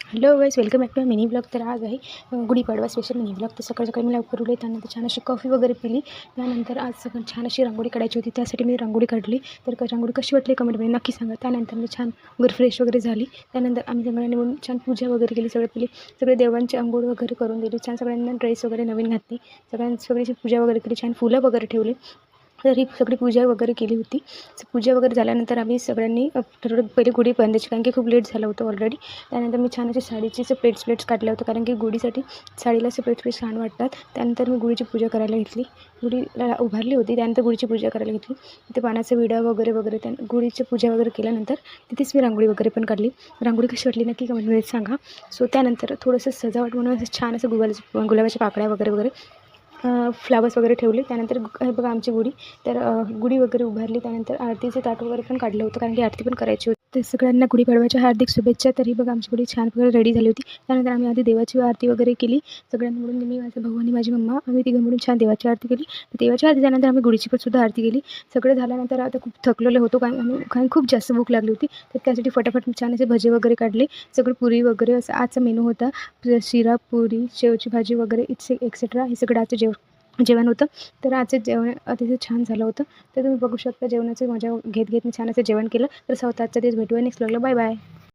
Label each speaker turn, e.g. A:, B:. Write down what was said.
A: Hello guys, welcome back to mini blog. तर आज आहे गुढीपाडवा स्पेशल मिनी ब्लॉग. तर सकाळी सकाळी मी लवकर उठले, त्यानंतर छान अशी कॉफी वगैरे पिली. त्यानंतर आज सगळं छान अशी रांगोळी काढायची होती, त्यासाठी मी रांगोळी काढली. तर रांगोळी कशी वाटली कमेंटमध्ये नक्की सांगा. त्यानंतर मी छान वगैरे फ्रेश वगैरे झाली. त्यानंतर आम्ही सगळ्यांनी मिळून छान पूजा वगैरे केली. सगळे देवांची अंघोळ वगैरे करून दिली. छान सगळ्यांना ड्रेस वगैरे नवीन घातली. सगळ्यांची पूजा वगैरे केली. छान फुलं वगैरे ठेवली. तर ही सगळी पूजा वगैरे केली होती. पूजा वगैरे झाल्यानंतर आम्ही सगळ्यांनी ठरवलं पहिले गुढी बांधायची, कारण की खूप लेट झालं होतं ऑलरेडी. त्यानंतर मी छान अशी साडीचे प्लेट्स काढल्या होत्या, कारण की गुढीसाठी साडीला असे प्लेट्स छान वाटतात. त्यानंतर मी गुढीची पूजा करायला घेतली. गुढीला उभारली होती, त्यानंतर गुढीची पूजा करायला घेतली. तिथे पानाचा विडा वगैरे त्या गुढीची पूजा वगैरे केल्यानंतर तिथेच मी रांगोळी वगैरे पण काढली. रांगोळी कशी वाटली नक्की कमेंटमध्ये सांगा. त्यानंतर थोडंसं सजावट म्हणून असं छान असं गुलाबाच्या पाकळ्या वगैरे फ्लावर्स वगैरे ठेवले. त्यानंतर हे बघा आमची गुढी. तर गुढी वगैरे उभारली. त्यानंतर आरतीचं ताट वगैरे पण काढलं होतं, कारण की आरती पण करायची होती. तर सगळ्यांना गुढीपाडव्याच्या हार्दिक शुभेच्छा. तरी बघा आमची गुढी छान वगैरे रेडी झाली होती. त्यानंतर आम्ही आधी देवाची आरती वगैरे केली. सगळ्यांनी मिळून, मी, माझा भाऊ आणि माझी मम्मा, आम्ही तिघं मिळून छान देवाची आरती केली. देवाची आरती झाल्यानंतर आम्ही गुढीची पण सुद्धा आरती केली. सगळं झाल्यानंतर आता खूप थकलेलो होतो, कारण खूप जास्त भूक लागली होती. तर त्यासाठी फटाफट छान असे भजे वगैरे काढले. सगळं पुरी वगैरे असं आजचा मेनू होता. शिरा, पुरी, शेवची भाजी वगैरे एक्सेट्रा हे सगळं आजचं जेवण होतं. तर आजचं जेवण अतिशय छान झालं होतं. तर तुम्ही बघू शकता जेवणाची मजा घेत मी छान असं जेवण केलं. तर आजचा दिवस भेटूया नेक्स्ट व्लॉगला. Bye bye.